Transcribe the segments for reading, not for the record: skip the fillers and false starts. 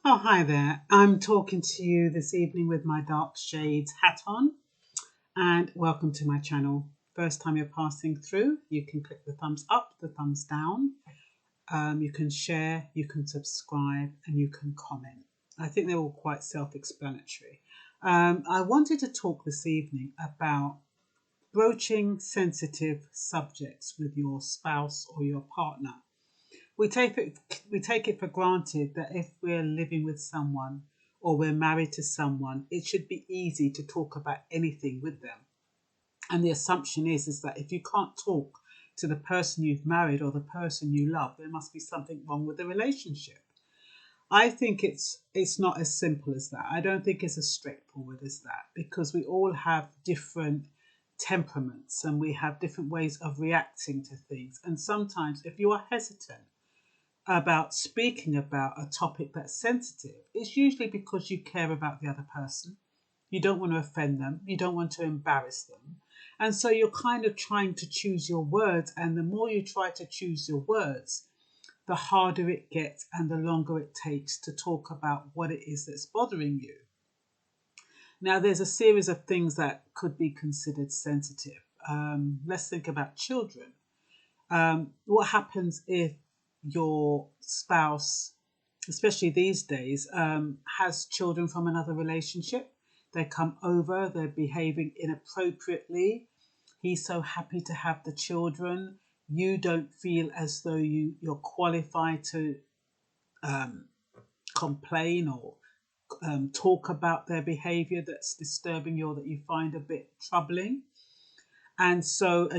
Oh, hi there. I'm talking to you this evening with my dark shades hat on, and welcome to my channel. First time you're passing through, you can click the thumbs up, the thumbs down. You can share, you can subscribe, and you can comment. I think they're all quite self-explanatory. I wanted to talk this evening about broaching sensitive subjects with your spouse or your partner. We take it for granted that if we're living with someone or we're married to someone, it should be easy to talk about anything with them. And the assumption is that if you can't talk to the person you've married or the person you love, there must be something wrong with the relationship. I think it's not as simple as that. I don't think it's as straightforward as that, because we all have different temperaments and we have different ways of reacting to things. And sometimes if you are hesitant about speaking about a topic that's sensitive, it's usually because you care about the other person. You don't want to offend them. You don't want to embarrass them. And so you're kind of trying to choose your words. And the more you try to choose your words, the harder it gets and the longer it takes to talk about what it is that's bothering you. Now, there's a series of things that could be considered sensitive. Let's think about children. What happens if your spouse, especially these days, has children from another relationship? They come over, they're behaving inappropriately. He's so happy to have the children. You don't feel as though you're qualified to complain or talk about their behavior that's disturbing you or that you find a bit troubling. And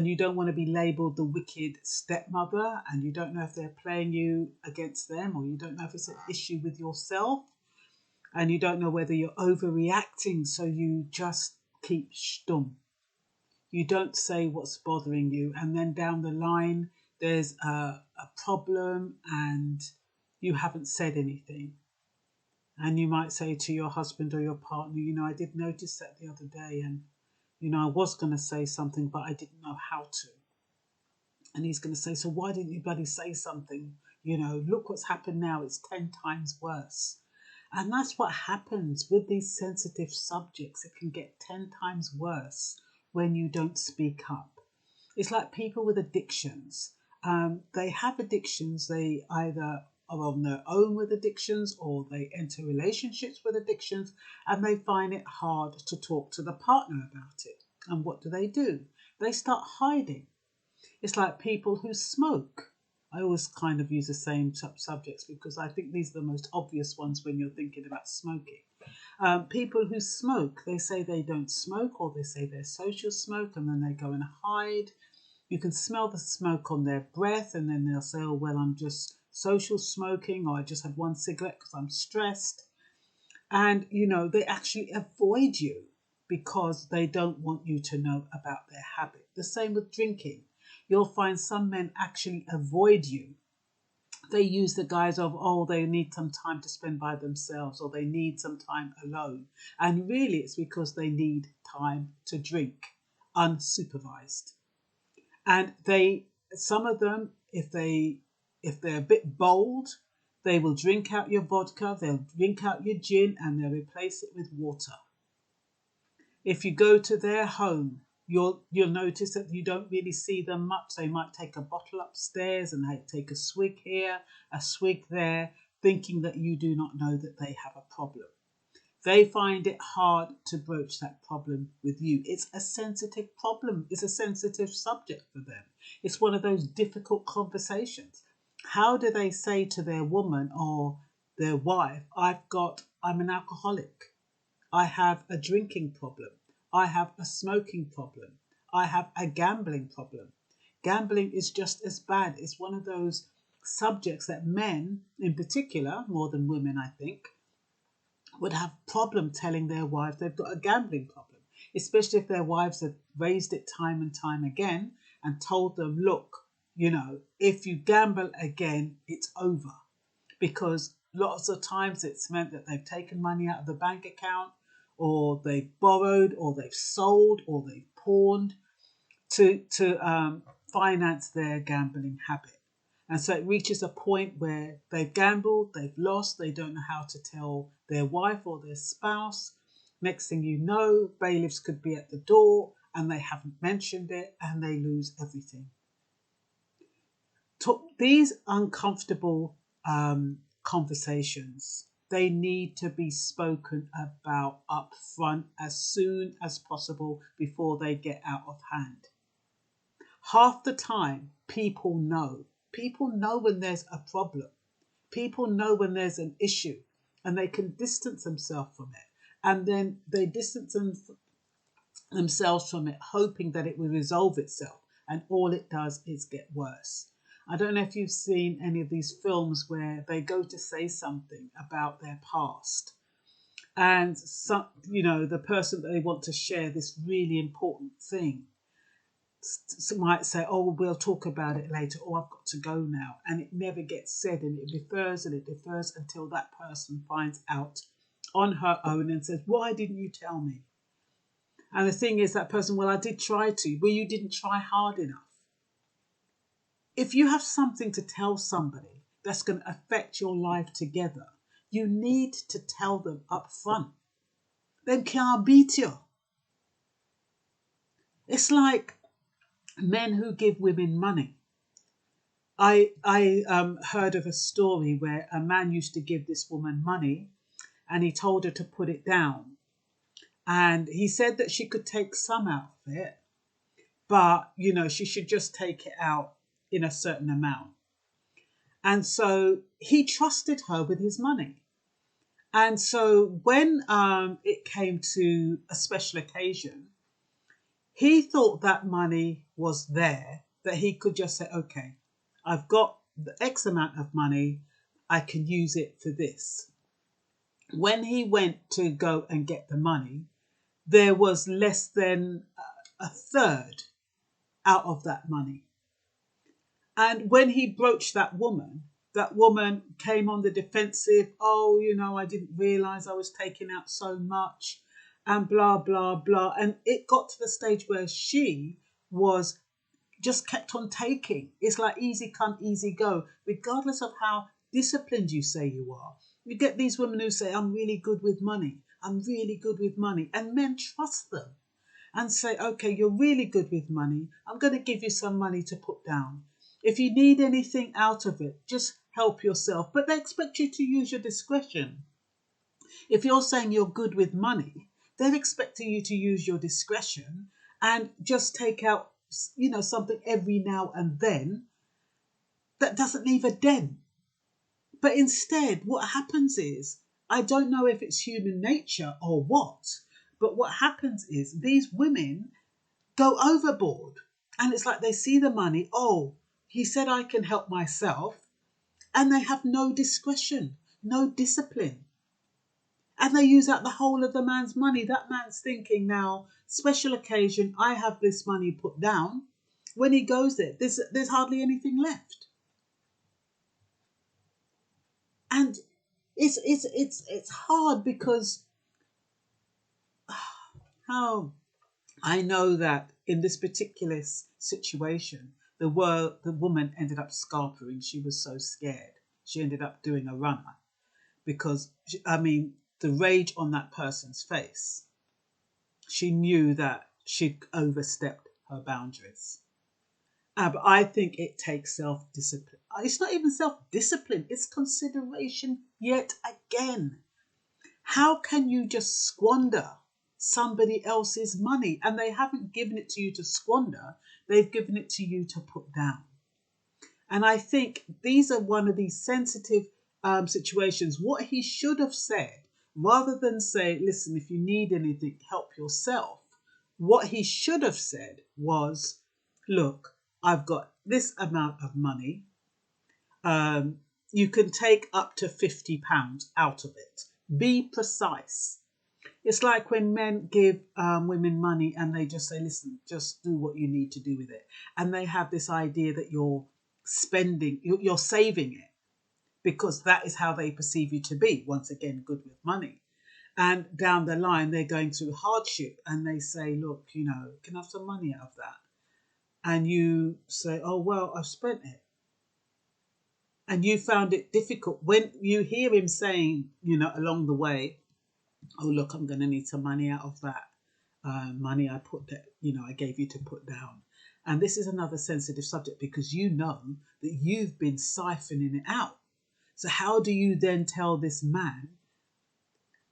you don't want to be labelled the wicked stepmother, and you don't know if they're playing you against them, or you don't know if it's an issue with yourself, and you don't know whether you're overreacting, so you just keep stum. You don't say what's bothering you, and then down the line there's a problem and you haven't said anything. And you might say to your husband or your partner, I did notice that the other day, and I was going to say something, but I didn't know how to. And he's going to say, so why didn't you bloody say something? Look what's happened now. It's 10 times worse. And that's what happens with these sensitive subjects. It can get 10 times worse when you don't speak up. It's like people with addictions. They have addictions. They either are on their own with addictions or they enter relationships with addictions, and they find it hard to talk to the partner about it. And what do? They start hiding. It's like people who smoke. I always kind of use the same subjects because I think these are the most obvious ones when you're thinking about smoking. People who smoke, they say they don't smoke, or they say they're social smoke, and then they go and hide. You can smell the smoke on their breath, and then they'll say, oh, well, I'm just social smoking, or I just had one cigarette because I'm stressed. And, they actually avoid you because they don't want you to know about their habit. The same with drinking. You'll find some men actually avoid you. They use the guise of, they need some time to spend by themselves, or they need some time alone. And really it's because they need time to drink unsupervised. And some of them, if they're a bit bold, they will drink out your vodka, they'll drink out your gin, and they'll replace it with water. If you go to their home, you'll notice that you don't really see them much. They might take a bottle upstairs and they take a swig here, a swig there, thinking that you do not know that they have a problem. They find it hard to broach that problem with you. It's a sensitive problem. It's a sensitive subject for them. It's one of those difficult conversations. How do they say to their woman or their wife, I'm an alcoholic. I have a drinking problem. I have a smoking problem. I have a gambling problem. Gambling is just as bad. It's one of those subjects that men in particular, more than women, I think, would have problem telling their wives they've got a gambling problem, especially if their wives have raised it time and time again and told them, look, if you gamble again, it's over. Because lots of times it's meant that they've taken money out of the bank account, or they've borrowed, or they've sold, or they've pawned to finance their gambling habit. And so it reaches a point where they've gambled, they've lost, they don't know how to tell their wife or their spouse. Next thing you know, bailiffs could be at the door and they haven't mentioned it and they lose everything. These uncomfortable conversations, they need to be spoken about up front as soon as possible before they get out of hand. Half the time, people know. People know when there's a problem. People know when there's an issue and they can distance themselves from it. And then they distance themselves from it, hoping that it will resolve itself. And all it does is get worse. I don't know if you've seen any of these films where they go to say something about their past. And some, the person that they want to share this really important thing might say, oh, we'll talk about it later, or I've got to go now. And it never gets said, and it defers until that person finds out on her own and says, why didn't you tell me? And the thing is, that person, well, I did try to. Well, you didn't try hard enough. If you have something to tell somebody that's going to affect your life together, you need to tell them up front. They can't beat you. It's like men who give women money. I heard of a story where a man used to give this woman money and he told her to put it down. And he said that she could take some out of it, but, she should just take it out in a certain amount. And so he trusted her with his money. And so when it came to a special occasion, he thought that money was there, that he could just say, okay, I've got the X amount of money, I can use it for this. When he went to go and get the money, there was less than a third out of that money. And when he broached that woman came on the defensive. Oh, I didn't realize I was taking out so much and blah, blah, blah. And it got to the stage where she was just kept on taking. It's like easy come, easy go, regardless of how disciplined you say you are. You get these women who say, I'm really good with money. I'm really good with money. And men trust them and say, okay, you're really good with money. I'm going to give you some money to put down. If you need anything out of it, just help yourself. But they expect you to use your discretion. If you're saying you're good with money, they're expecting you to use your discretion and just take out, something every now and then that doesn't leave a dent. But instead, what happens is, I don't know if it's human nature or what, but what happens is these women go overboard. And it's like they see the money. Oh, he said I can help myself. And they have no discretion, no discipline. And they use out the whole of the man's money. That man's thinking now, special occasion, I have this money put down. When he goes there, there's hardly anything left. And it's hard because how I know that in this particular situation, the woman ended up scarpering. She was so scared. She ended up doing a runner because, the rage on that person's face, she knew that she'd overstepped her boundaries. But I think it takes self-discipline. It's not even self-discipline. It's consideration yet again. How can you just squander somebody else's money? And they haven't given it to you to squander. They've given it to you to put down. And I think these are one of these sensitive situations. What he should have said, rather than say, listen, if you need anything, help yourself. What he should have said was, look, I've got this amount of money. You can take up to £50 out of it. Be precise. It's like when men give women money and they just say, listen, just do what you need to do with it. And they have this idea that you're saving it because that is how they perceive you to be. Once again, good with money. And down the line, they're going through hardship and they say, look, can I have some money out of that? And you say, oh, well, I've spent it. and you found it difficult when you hear him saying, along the way, oh, look, I'm going to need some money out of that money I put that, I gave you to put down. And this is another sensitive subject because you know that you've been siphoning it out. So how do you then tell this man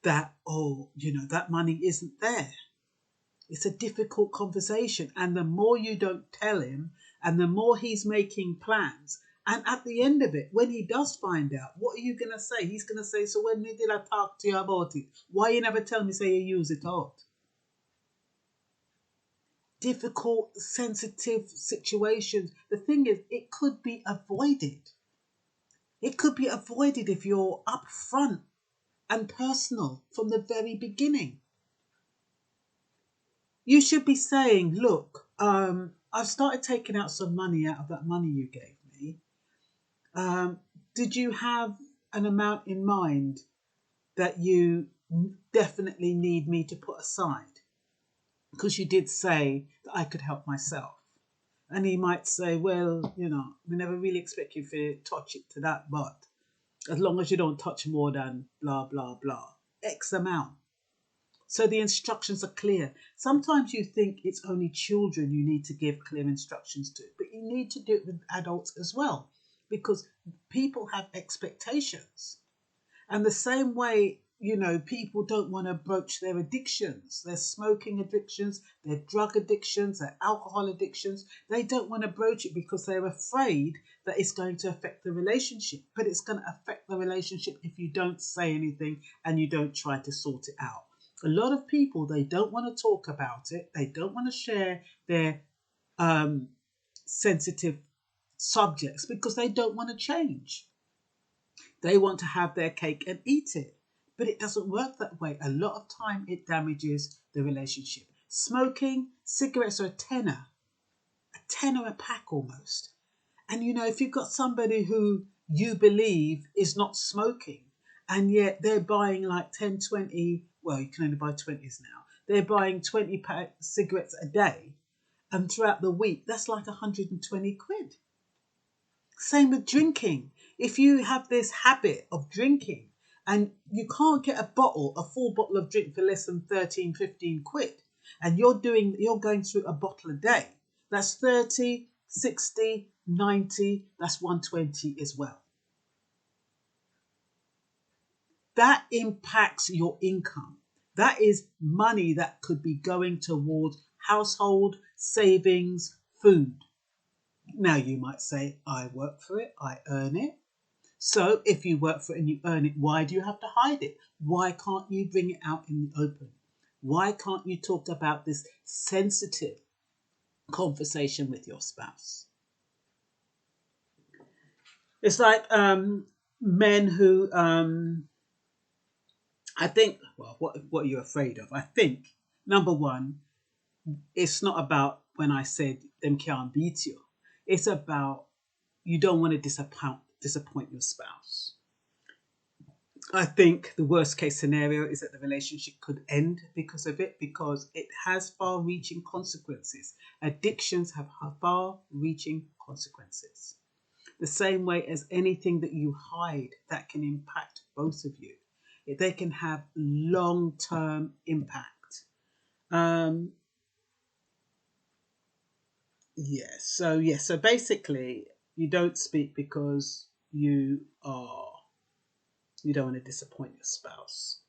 that, oh, that money isn't there? It's a difficult conversation. And the more you don't tell him and the more he's making plans, and at the end of it, when he does find out, what are you going to say? He's going to say, so when did I talk to you about it? Why you never tell me, say you use it out? Difficult, sensitive situations. The thing is, it could be avoided. It could be avoided if you're upfront and personal from the very beginning. You should be saying, look, I've started taking out some money out of that money you gave me. Did you have an amount in mind that you definitely need me to put aside? Because you did say that I could help myself. And he might say, well, we never really expect you to touch it to that, but as long as you don't touch more than blah, blah, blah, X amount. So the instructions are clear. Sometimes you think it's only children you need to give clear instructions to, but you need to do it with adults as well, because people have expectations. And the same way, people don't want to broach their addictions, their smoking addictions, their drug addictions, their alcohol addictions. They don't want to broach it because they're afraid that it's going to affect the relationship. But it's going to affect the relationship if you don't say anything and you don't try to sort it out. A lot of people, they don't want to talk about it. They don't want to share their sensitive subjects because they don't want to change. They want to have their cake and eat it. But it doesn't work that way. A lot of time it damages the relationship. Smoking, cigarettes are a tenner a pack almost. And if you've got somebody who you believe is not smoking, and yet they're buying like 10, 20, well, you can only buy 20s now. They're buying 20 pack cigarettes a day. And throughout the week, that's like 120 quid. Same with drinking. If you have this habit of drinking and you can't get a full bottle of drink for less than 13, 15 quid, and you're going through a bottle a day, that's 30, 60, 90, that's 120 as well. That impacts your income. That is money that could be going towards household savings, food. Now you might say, I work for it, I earn it. So if you work for it and you earn it, why do you have to hide it? Why can't you bring it out in the open? Why can't you talk about this sensitive conversation with your spouse? It's like men who, I think, well, what are you afraid of? I think, number one, it's not about when I said them can't beat you. It's about you don't want to disappoint your spouse. I think the worst case scenario is that the relationship could end because of it, because it has far-reaching consequences. Addictions have far-reaching consequences. The same way as anything that you hide that can impact both of you. They can have long-term impact. So basically, you don't speak because you don't want to disappoint your spouse.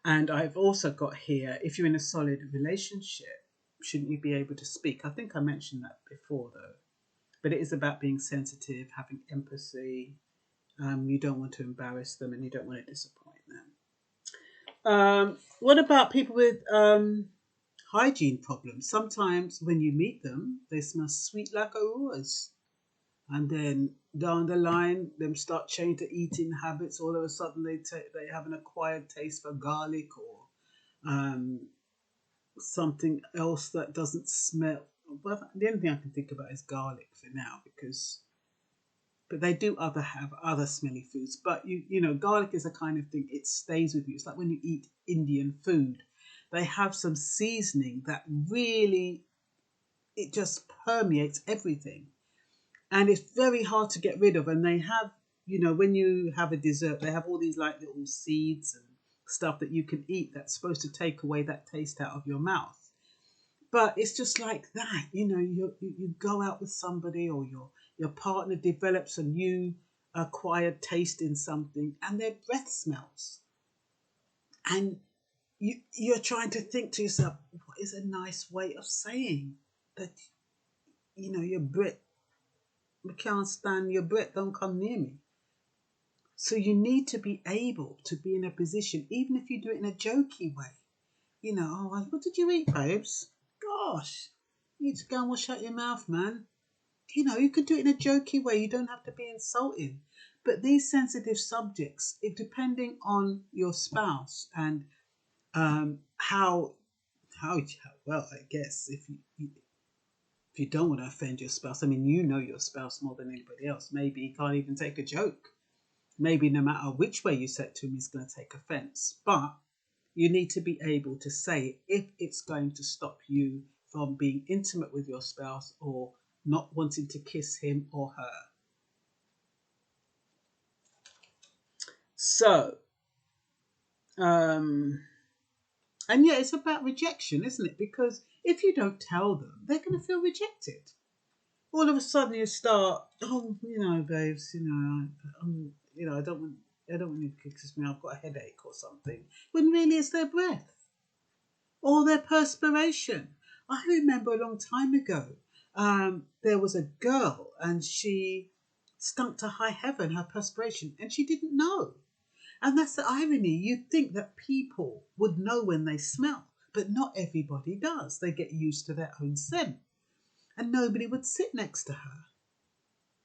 And I've also got here, if you're in a solid relationship, shouldn't you be able to speak? I think I mentioned that before though. But it is about being sensitive, having empathy. You don't want to embarrass them and you don't want to disappoint them. What about people with hygiene problems? Sometimes when you meet them, they smell sweet like a rose. And then down the line, them start changing to eating habits. All of a sudden, they have an acquired taste for garlic or something else that doesn't smell. Well, the only thing I can think about is garlic for now, but they do have other smelly foods. But garlic is a kind of thing, it stays with you. It's like when you eat Indian food, they have some seasoning that really, it just permeates everything. and it's very hard to get rid of. And they have, you know, when you have a dessert, they have all these like little seeds and stuff that you can eat that's supposed to take away that taste out of your mouth. But it's just like that, you know, you go out with somebody, or your partner develops a new acquired taste in something, and their breath smells. And you're trying to think to yourself, what is a nice way of saying that, you know, your breath, I can't stand your breath, don't come near me. So you need to be able to be in a position, even if you do it in a jokey way. You know, oh, what did you eat, babes? Gosh, you need to go and wash out your mouth, man. You know, you could do it in a jokey way. You don't have to be insulting. But these sensitive subjects, depending on your spouse and how well, I guess if you don't want to offend your spouse, I mean, you know your spouse more than anybody else. Maybe he can't even take a joke. Maybe no matter which way you say it to him, he's going to take offense. But you need to be able to say if it's going to stop you from being intimate with your spouse or not wanting to kiss him or her. So, and yeah, it's about rejection, isn't it? Because if you don't tell them, they're going to feel rejected. All of a sudden, you start, oh, you know, babes, you know, I don't want you to kiss me. I've got a headache or something. When really it's their breath or their perspiration. I remember a long time ago, there was a girl and she stunk to high heaven, her perspiration, and she didn't know. And that's the irony. You'd think that people would know when they smell, but not everybody does. They get used to their own scent. And nobody would sit next to her.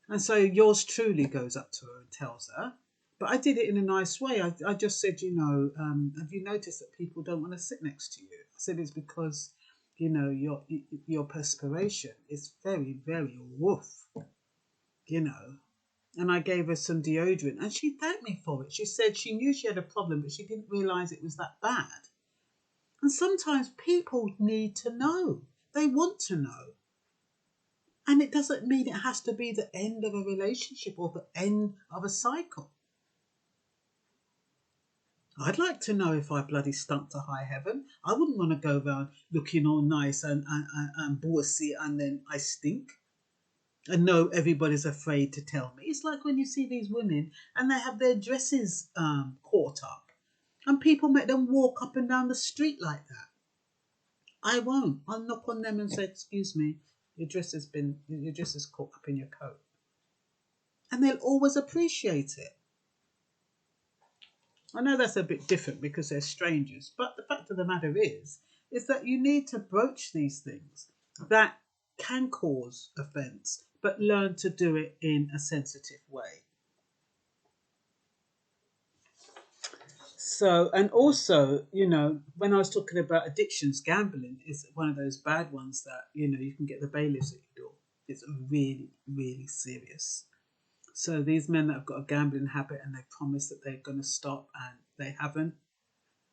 And so yours truly goes up to her and tells her. But I did it in a nice way. I just said, you know, have you noticed that people don't want to sit next to you? I said it's because, you know, your perspiration is very, very woof, you know. And I gave her some deodorant and she thanked me for it. She said she knew she had a problem, but she didn't realise it was that bad. And sometimes people need to know. They want to know. And it doesn't mean it has to be the end of a relationship or the end of a cycle. I'd like to know if I bloody stunk to high heaven. I wouldn't want to go around looking all nice and bossy and then I stink. And no, everybody's afraid to tell me. It's like when you see these women and they have their dresses caught up and people make them walk up and down the street like that. I won't. I'll knock on them and say, excuse me, your dress is caught up in your coat. And they'll always appreciate it. I know that's a bit different because they're strangers, but the fact of the matter is that you need to broach these things that can cause offence, but learn to do it in a sensitive way. So, and also, you know, when I was talking about addictions, gambling is one of those bad ones that, you know, you can get the bailiffs at your door. It's really, really serious. So these men that have got a gambling habit and they promise that they're going to stop and they haven't,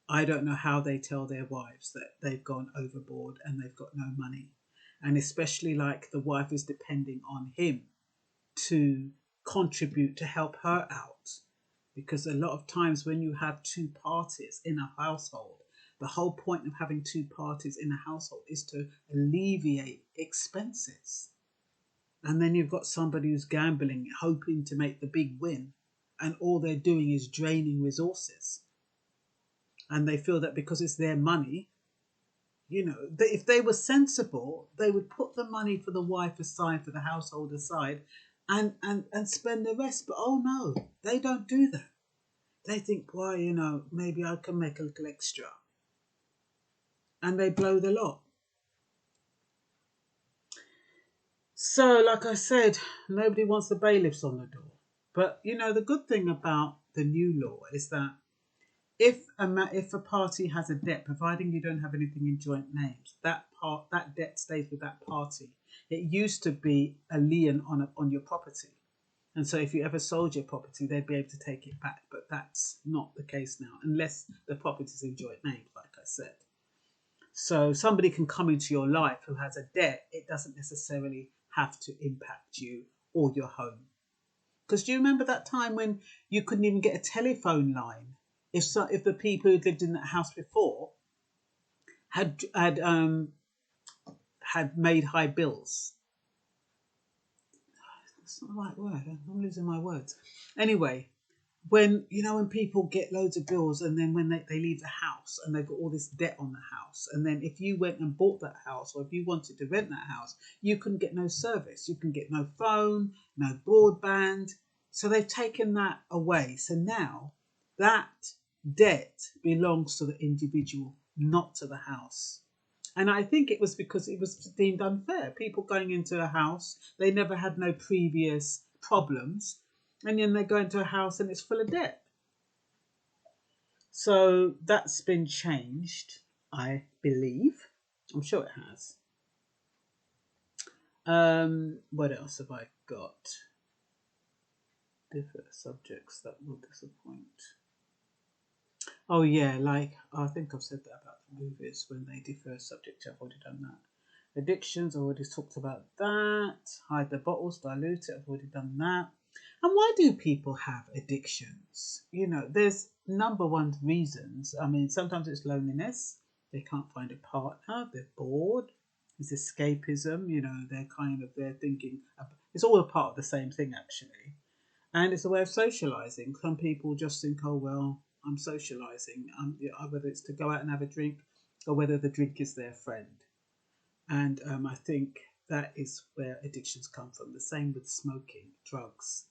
I don't know how they tell their wives that they've gone overboard and they've got no money. And especially like the wife is depending on him to contribute to help her out. Because a lot of times when you have two parties in a household, the whole point of having two parties in a household is to alleviate expenses. And then you've got somebody who's gambling, hoping to make the big win, and all they're doing is draining resources. And they feel that because it's their money, you know, if they were sensible, they would put the money for the wife aside, for the household aside, and spend the rest. But oh no, they don't do that. They think, well, you know, maybe I can make a little extra. And they blow the lot. So, like I said, nobody wants the bailiffs on the door. But, you know, the good thing about the new law is that if a party has a debt, providing you don't have anything in joint names, that debt stays with that party. It used to be a lien on your property. And so if you ever sold your property, they'd be able to take it back. But that's not the case now, unless the property's in joint names, like I said. So somebody can come into your life who has a debt. It doesn't necessarily have to impact you or your home. Because do you remember that time when you couldn't even get a telephone line if the people who lived in that house before had made high bills? That's not the right word. I'm losing my words. Anyway, when people get loads of bills, and then when they leave the house and they've got all this debt on the house, and then if you went and bought that house, or if you wanted to rent that house, you couldn't get no service. You can get no phone, no broadband. So they've taken that away. So now that debt belongs to the individual, not to the house. And I think it was because it was deemed unfair. People going into a house, they never had no previous problems, and then they go into a house and it's full of debt. So that's been changed, I believe. I'm sure it has. What else have I got? Different subjects that will disappoint. Oh yeah, like I think I've said that about the movies when they defer subject. I've already done that. Addictions, I already talked about that. Hide the bottles, dilute it, I've already done that. And why do people have addictions? There's number one reasons. I mean, sometimes it's loneliness. They can't find a partner. They're bored. It's escapism. They're thinking. It's all a part of the same thing, actually. And it's a way of socialising. Some people just think, oh, well, I'm socialising. Whether it's to go out and have a drink or whether the drink is their friend. And I think that is where addictions come from. The same with smoking, drugs.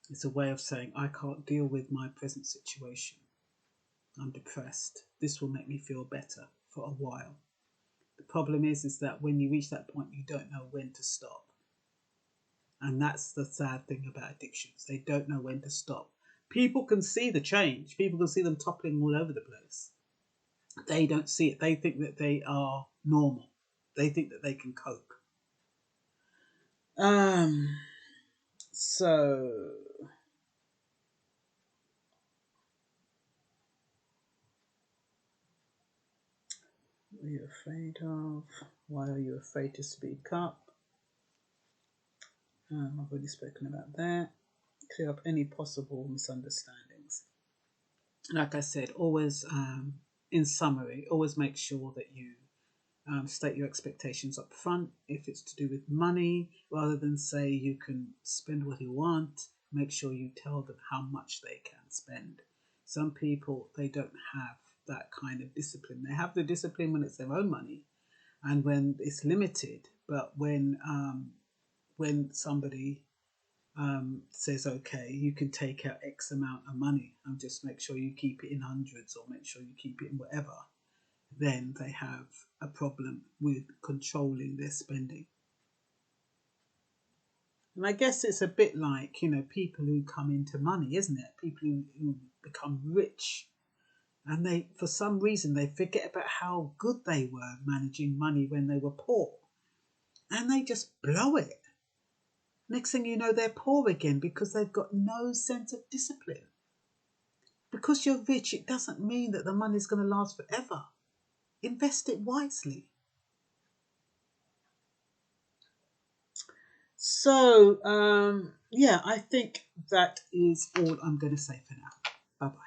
It's a way of saying, I can't deal with my present situation. I'm depressed. This will make me feel better for a while. The problem is that when you reach that point, you don't know when to stop. And that's the sad thing about addictions. They don't know when to stop. People can see the change. People can see them toppling all over the place. They don't see it. They think that they are normal. They think that they can cope. So what are you afraid of? Why are you afraid to speak up? I've already spoken about that. Clear up any possible misunderstandings. Like I said, always, in summary, always make sure that you state your expectations up front. If it's to do with money, rather than say you can spend what you want, make sure you tell them how much they can spend. Some people, they don't have that kind of discipline. They have the discipline when it's their own money and when it's limited, but when somebody says, okay, you can take out X amount of money and just make sure you keep it in hundreds or make sure you keep it in whatever, then they have a problem with controlling their spending. And I guess it's a bit like, people who come into money, isn't it? People who become rich, and they, for some reason, they forget about how good they were managing money when they were poor. And they just blow it. Next thing you know, they're poor again because they've got no sense of discipline. Because you're rich, it doesn't mean that the money's going to last forever. Invest it wisely. So, yeah, I think that is all I'm going to say for now. Bye-bye.